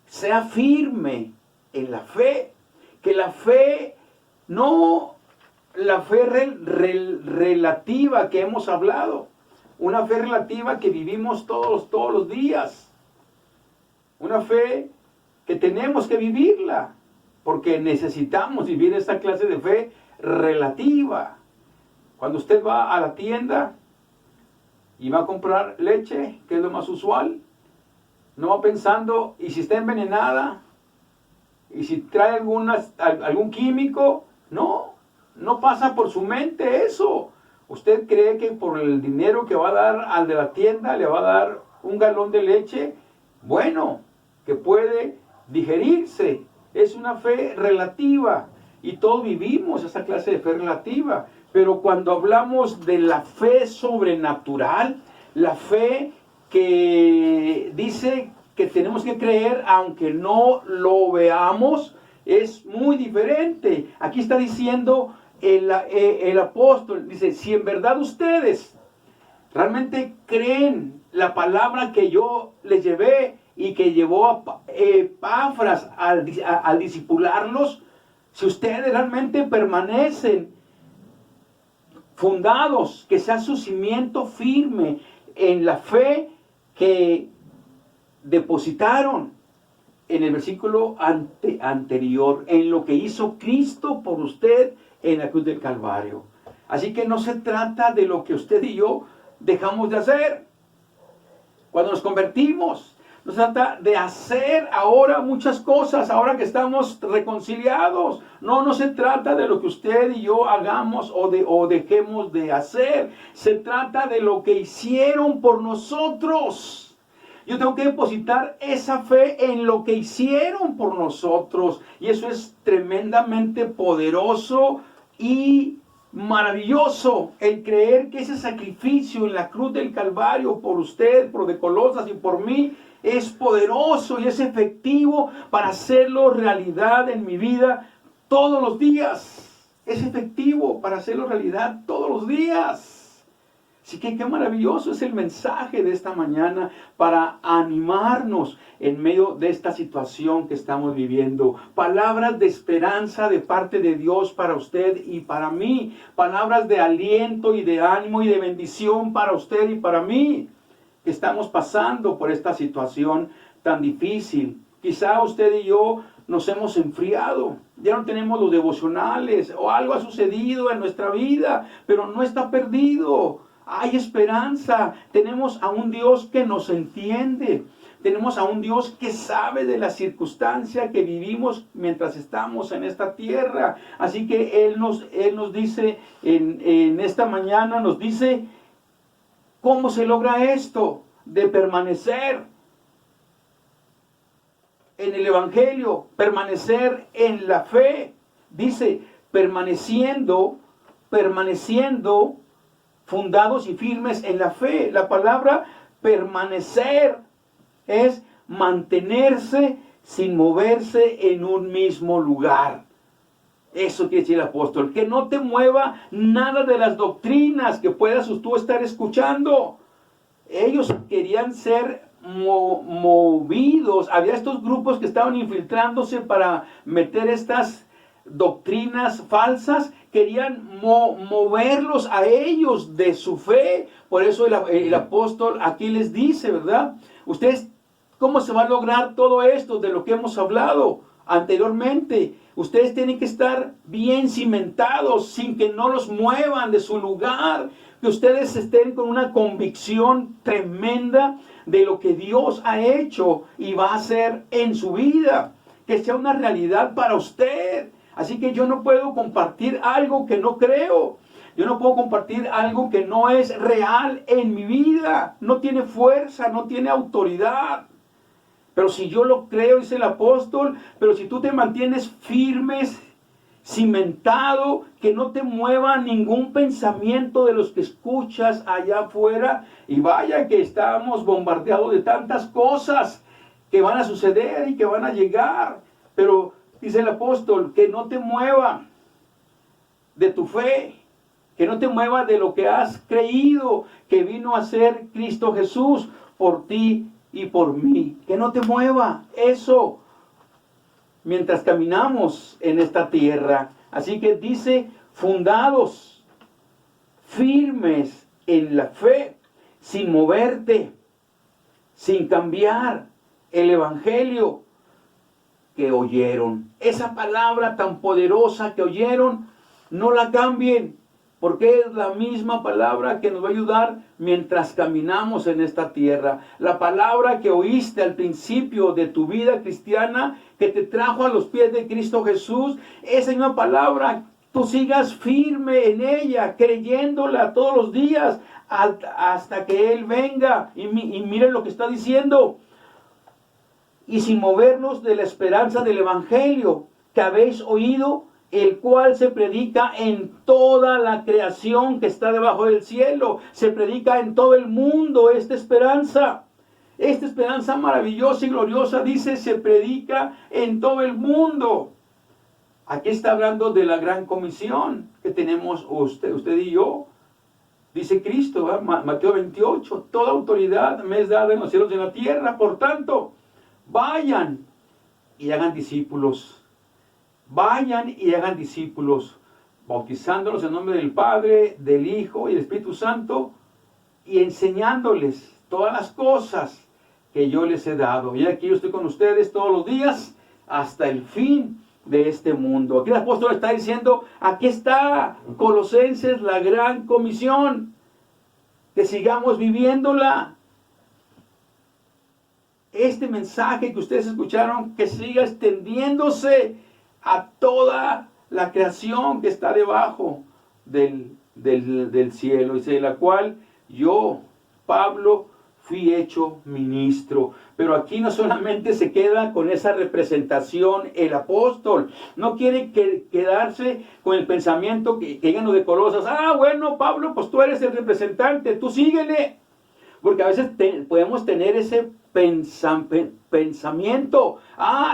sea firme en la fe, que la fe, no la fe relativa que hemos hablado, una fe relativa que vivimos todos los días, una fe que tenemos que vivirla, porque necesitamos vivir esta clase de fe relativa. Cuando usted va a la tienda y va a comprar leche, que es lo más usual, no va pensando, ¿y si está envenenada? ¿Y si trae algún químico? No pasa por su mente eso. ¿Usted cree que por el dinero que va a dar al de la tienda le va a dar un galón de leche? Bueno, que puede digerirse. Es una fe relativa. Y todos vivimos esa clase de fe relativa. Pero cuando hablamos de la fe sobrenatural, la fe que dice que tenemos que creer aunque no lo veamos, es muy diferente. Aquí está diciendo el apóstol, dice, si en verdad ustedes realmente creen la palabra que yo les llevé y que llevó a Epafras al discipularlos, si ustedes realmente permanecen fundados, que sea su cimiento firme en la fe que depositaron en el versículo anterior, en lo que hizo Cristo por usted en la cruz del Calvario. Así que no se trata de lo que usted y yo dejamos de hacer cuando nos convertimos. No se trata de hacer ahora muchas cosas, ahora que estamos reconciliados. No se trata de lo que usted y yo hagamos o dejemos de hacer. Se trata de lo que hicieron por nosotros. Yo tengo que depositar esa fe en lo que hicieron por nosotros. Y eso es tremendamente poderoso y maravilloso, el creer que ese sacrificio en la cruz del Calvario por usted, por de Colosas y por mí, es poderoso y es efectivo para hacerlo realidad en mi vida todos los días. Es efectivo para hacerlo realidad todos los días. Así que qué maravilloso es el mensaje de esta mañana para animarnos en medio de esta situación que estamos viviendo. Palabras de esperanza de parte de Dios para usted y para mí. Palabras de aliento y de ánimo y de bendición para usted y para mí, que estamos pasando por esta situación tan difícil. Quizá usted y yo nos hemos enfriado, ya no tenemos los devocionales o algo ha sucedido en nuestra vida, pero no está perdido. Hay esperanza, tenemos a un Dios que nos entiende, tenemos a un Dios que sabe de la circunstancia que vivimos mientras estamos en esta tierra. Así que Él nos dice en esta mañana, nos dice cómo se logra esto de permanecer en el Evangelio, permanecer en la fe. Dice, permaneciendo fundados y firmes en la fe. La palabra permanecer es mantenerse sin moverse en un mismo lugar. Eso quiere decir el apóstol, que no te mueva nada de las doctrinas que puedas tú estar escuchando. Ellos querían ser movidos. Había estos grupos que estaban infiltrándose para meter estas doctrinas falsas, querían moverlos a ellos de su fe. Por eso el apóstol aquí les dice, ¿verdad? Ustedes, ¿cómo se va a lograr todo esto de lo que hemos hablado anteriormente? Ustedes tienen que estar bien cimentados, sin que no los muevan de su lugar, que ustedes estén con una convicción tremenda de lo que Dios ha hecho y va a hacer en su vida, que sea una realidad para usted. Así que yo no puedo compartir algo que no creo. Yo no puedo compartir algo que no es real en mi vida. No tiene fuerza, no tiene autoridad. Pero si yo lo creo, dice el apóstol, pero si tú te mantienes firmes, cimentado, que no te mueva ningún pensamiento de los que escuchas allá afuera. Y vaya que estamos bombardeados de tantas cosas que van a suceder y que van a llegar. Pero dice el apóstol, que no te mueva de tu fe, que no te mueva de lo que has creído que vino a ser Cristo Jesús por ti y por mí. Que no te mueva eso mientras caminamos en esta tierra. Así que dice, fundados, firmes en la fe, sin moverte, sin cambiar el evangelio que oyeron. Esa palabra tan poderosa que oyeron, no la cambien, porque es la misma palabra que nos va a ayudar mientras caminamos en esta tierra. La palabra que oíste al principio de tu vida cristiana, que te trajo a los pies de Cristo Jesús, esa misma palabra, tú sigas firme en ella, creyéndola todos los días hasta que Él venga. Y miren lo que está diciendo. Y sin movernos de la esperanza del evangelio que habéis oído, el cual se predica en toda la creación que está debajo del cielo. Se predica en todo el mundo esta esperanza maravillosa y gloriosa, dice, se predica en todo el mundo. Aquí está hablando de la gran comisión que tenemos usted y yo. Dice Cristo, ¿verdad? Mateo 28, toda autoridad me es dada en los cielos y en la tierra, por tanto, vayan y hagan discípulos. Vayan y hagan discípulos, bautizándolos en nombre del Padre, del Hijo y del Espíritu Santo, y enseñándoles todas las cosas que yo les he dado. Y aquí yo estoy con ustedes todos los días hasta el fin de este mundo. Aquí el apóstol está diciendo, aquí está, Colosenses, la gran comisión, que sigamos viviéndola. Este mensaje que ustedes escucharon, que siga extendiéndose a toda la creación que está debajo del cielo, dice, la cual yo, Pablo, fui hecho ministro. Pero aquí no solamente se queda con esa representación el apóstol, no quiere quedarse con el pensamiento que digan los de Colosas, bueno, Pablo, pues tú eres el representante, tú síguele. Porque a veces podemos tener ese pensamiento,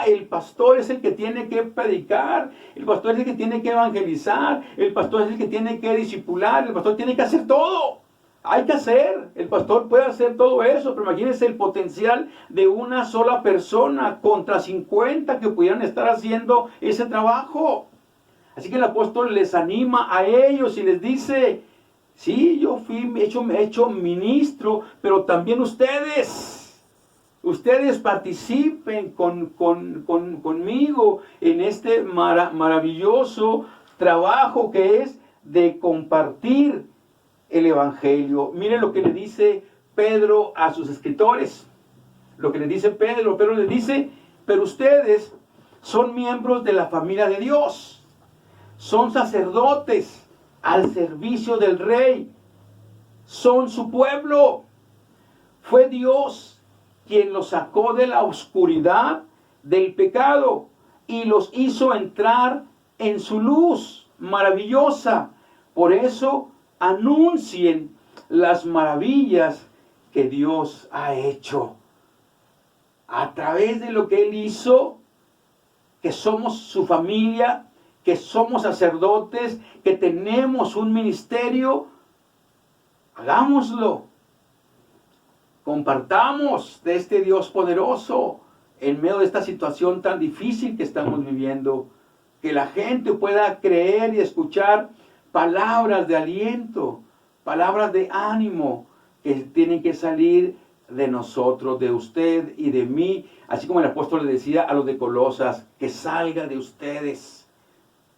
el pastor es el que tiene que predicar, el pastor es el que tiene que evangelizar, el pastor es el que tiene que discipular, el pastor tiene que hacer todo. Hay que hacer, el pastor puede hacer todo eso, pero imagínense el potencial de una sola persona contra 50 que pudieran estar haciendo ese trabajo. Así que el apóstol les anima a ellos y les dice, sí, yo fui hecho ministro, pero también ustedes participen conmigo en este maravilloso trabajo que es de compartir el evangelio. Miren lo que le dice Pedro a sus escritores. Lo que le dice Pedro le dice, pero ustedes son miembros de la familia de Dios, son sacerdotes al servicio del Rey, son su pueblo. Fue Dios quien los sacó de la oscuridad del pecado y los hizo entrar en su luz maravillosa. Por eso anuncien las maravillas que Dios ha hecho. A través de lo que Él hizo, que somos su familia, que somos sacerdotes, que tenemos un ministerio, hagámoslo. Compartamos de este Dios poderoso en medio de esta situación tan difícil que estamos viviendo. Que la gente pueda creer y escuchar palabras de aliento, palabras de ánimo que tienen que salir de nosotros, de usted y de mí. Así como el apóstol le decía a los de Colosas, que salga de ustedes.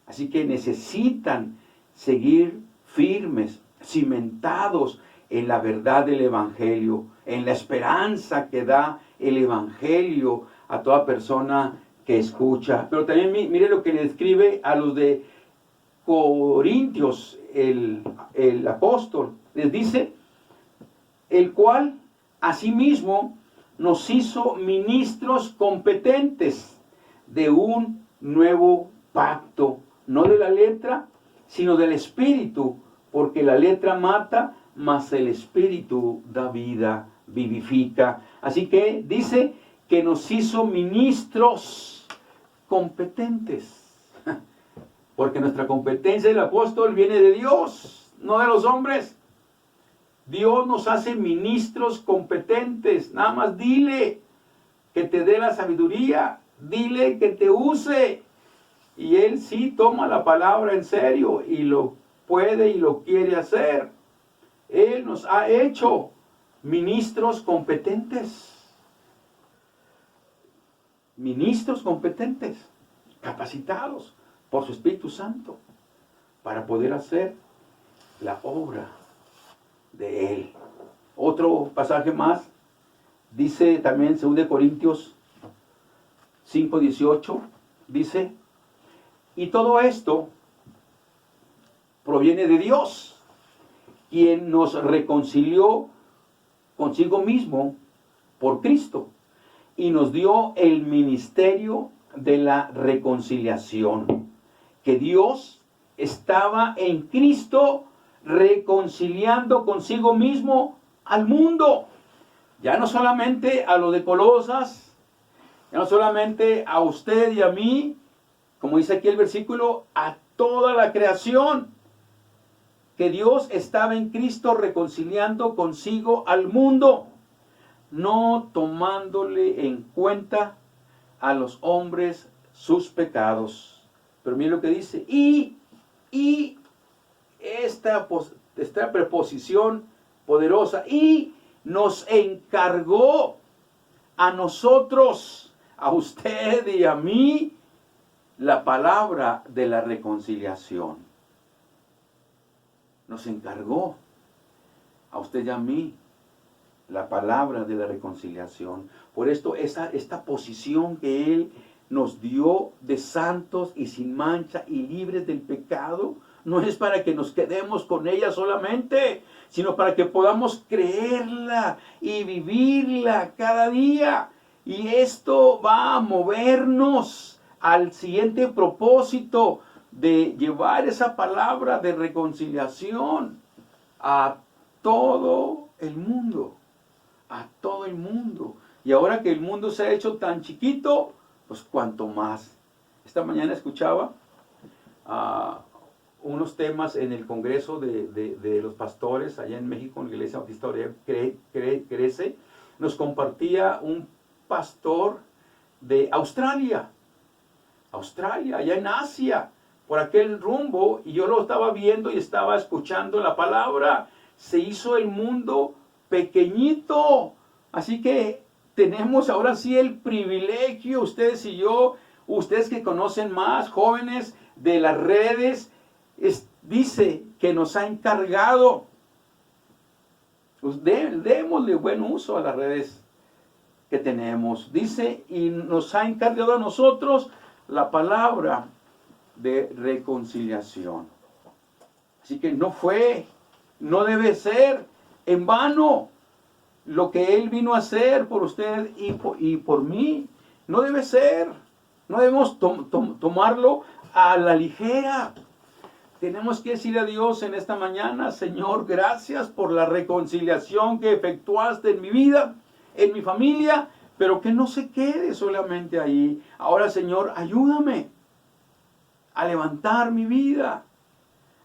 Así que necesitan seguir firmes, cimentados en la verdad del Evangelio, en la esperanza que da el Evangelio a toda persona que escucha. Pero también mire lo que le escribe a los de Corintios el apóstol. Les dice, el cual asimismo nos hizo ministros competentes de un nuevo pacto, no de la letra, sino del Espíritu, porque la letra mata, mas el Espíritu da vida, vivifica. Así que dice que nos hizo ministros competentes, porque nuestra competencia del apóstol viene de Dios, no de los hombres. Dios nos hace ministros competentes. Nada más dile que te dé la sabiduría, dile que te use, y Él sí toma la palabra en serio y lo puede y lo quiere hacer. Él nos ha hecho ministros competentes. Ministros competentes, capacitados por su Espíritu Santo para poder hacer la obra de Él. Otro pasaje más, dice también 2 Corintios 5:18, dice, y todo esto proviene de Dios, quien nos reconcilió consigo mismo por Cristo y nos dio el ministerio de la reconciliación. Que Dios estaba en Cristo reconciliando consigo mismo al mundo. Ya no solamente a los de Colosas, ya no solamente a usted y a mí, como dice aquí el versículo, a toda la creación. Que Dios estaba en Cristo reconciliando consigo al mundo, no tomándole en cuenta a los hombres sus pecados. Pero mire lo que dice, y esta preposición poderosa, y nos encargó a nosotros, a usted y a mí, la palabra de la reconciliación. Nos encargó a usted y a mí la palabra de la reconciliación. Por esto, esta posición que Él nos dio de santos y sin mancha y libres del pecado, no es para que nos quedemos con ella solamente, sino para que podamos creerla y vivirla cada día. Y esto va a movernos al siguiente propósito de llevar esa palabra de reconciliación a todo el mundo, a todo el mundo. Y ahora que el mundo se ha hecho tan chiquito, pues cuanto más. Esta mañana escuchaba unos temas en el Congreso de los Pastores allá en México, en la Iglesia Bautista Crece. Nos compartía un pastor de Australia, allá en Asia, por aquel rumbo, y yo lo estaba viendo y estaba escuchando la palabra. Se hizo el mundo pequeñito, así que tenemos ahora sí el privilegio, ustedes y yo, ustedes que conocen más, jóvenes de las redes, dice que nos ha encargado, pues démosle buen uso a las redes que tenemos, dice, y nos ha encargado a nosotros la palabra de reconciliación. Así que no debe ser en vano lo que Él vino a hacer por usted y por mí. No debe ser, no debemos tomarlo a la ligera. Tenemos que decir a Dios en esta mañana: Señor, gracias por la reconciliación que efectuaste en mi vida, en mi familia, pero que no se quede solamente ahí. Ahora, Señor, ayúdame a levantar mi vida.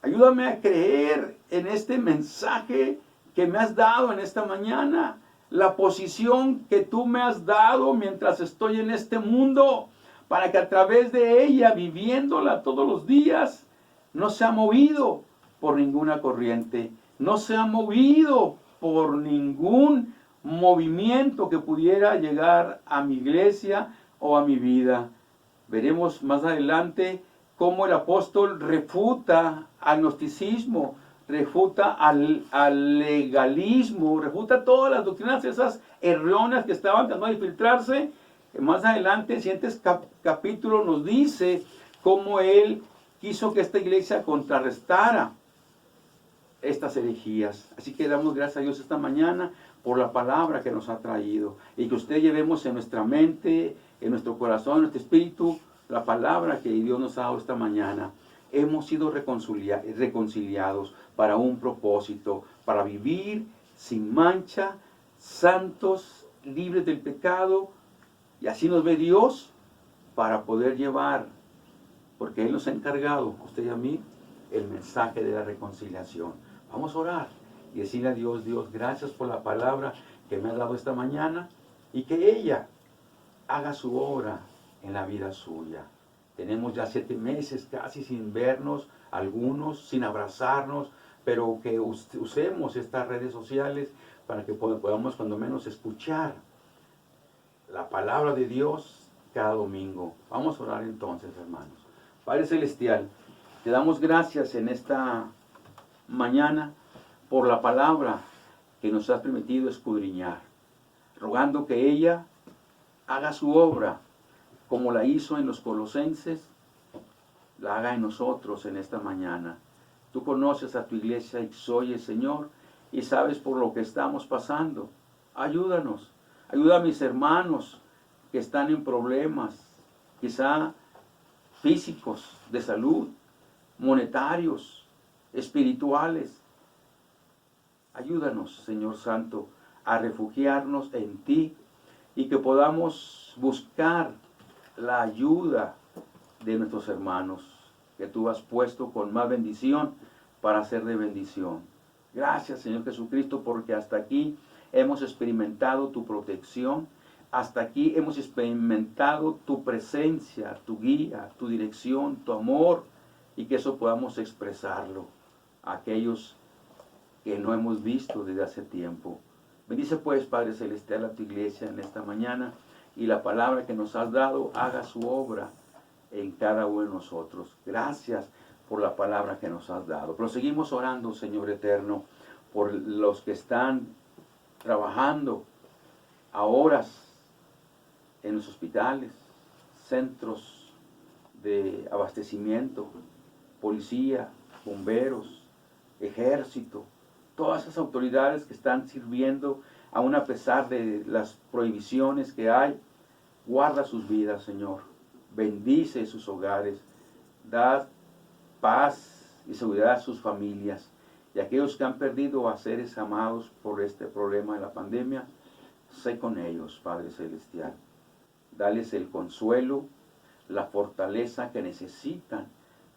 Ayúdame a creer en este mensaje que me has dado en esta mañana. La posición que tú me has dado mientras estoy en este mundo, para que a través de ella, viviéndola todos los días, no sea movido por ninguna corriente, no sea movido por ningún movimiento que pudiera llegar a mi iglesia o a mi vida. Veremos más adelante cómo el apóstol refuta al gnosticismo, refuta al legalismo, refuta todas las doctrinas esas erróneas que estaban tratando de filtrarse. Más adelante, el siguiente capítulo nos dice cómo él quiso que esta iglesia contrarrestara estas herejías. Así que damos gracias a Dios esta mañana por la palabra que nos ha traído, y que usted llevemos en nuestra mente, en nuestro corazón, en nuestro espíritu, la palabra que Dios nos ha dado esta mañana. Hemos sido reconciliados para un propósito, para vivir sin mancha, santos, libres del pecado, y así nos ve Dios, para poder llevar, porque Él nos ha encargado, a usted y a mí, el mensaje de la reconciliación. Vamos a orar y decirle a Dios: Dios, gracias por la palabra que me ha dado esta mañana, y que ella haga su obra en la vida suya. Tenemos ya 7 meses casi sin vernos, algunos sin abrazarnos, pero que usemos estas redes sociales para que podamos cuando menos escuchar la palabra de Dios cada domingo. Vamos a orar entonces, hermanos. Padre Celestial, te damos gracias en esta mañana por la palabra que nos has permitido escudriñar, rogando que ella haga su obra como la hizo en los Colosenses, la haga en nosotros en esta mañana. Tú conoces a tu iglesia y oyes, Señor, y sabes por lo que estamos pasando. Ayúdanos, ayuda a mis hermanos que están en problemas, quizá físicos, de salud, monetarios, espirituales. Ayúdanos, Señor Santo, a refugiarnos en ti, y que podamos buscar la ayuda de nuestros hermanos que tú has puesto con más bendición para ser de bendición. Gracias, Señor Jesucristo, porque hasta aquí hemos experimentado tu protección, hasta aquí hemos experimentado tu presencia, tu guía, tu dirección, tu amor, y que eso podamos expresarlo a aquellos que no hemos visto desde hace tiempo. Bendice pues, Padre Celestial, a tu iglesia en esta mañana, y la palabra que nos has dado haga su obra en cada uno de nosotros. Gracias por la palabra que nos has dado. Proseguimos orando, Señor eterno, por los que están trabajando a horas en los hospitales, centros de abastecimiento, policía, bomberos, ejército, todas esas autoridades que están sirviendo aún a pesar de las prohibiciones que hay. Guarda sus vidas, Señor. Bendice sus hogares. Da paz y seguridad a sus familias. Y aquellos que han perdido a seres amados por este problema de la pandemia, sé con ellos, Padre Celestial. Dales el consuelo, la fortaleza que necesitan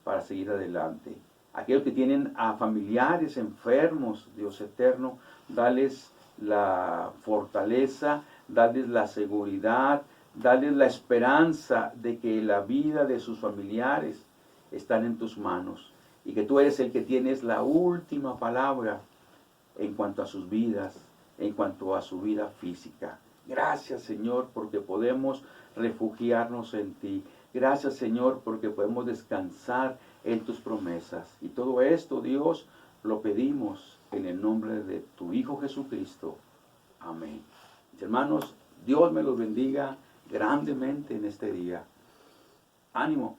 para seguir adelante. Aquellos que tienen a familiares enfermos, Dios eterno, dales la fortaleza, dales la seguridad, dales la esperanza de que la vida de sus familiares están en tus manos y que tú eres el que tienes la última palabra en cuanto a sus vidas, en cuanto a su vida física. Gracias, Señor, porque podemos refugiarnos en ti. Gracias, Señor, porque podemos descansar en tus promesas. Y todo esto, Dios, lo pedimos en el nombre de tu Hijo Jesucristo. Amén. Mis hermanos, Dios me los bendiga grandemente en este día. Ánimo.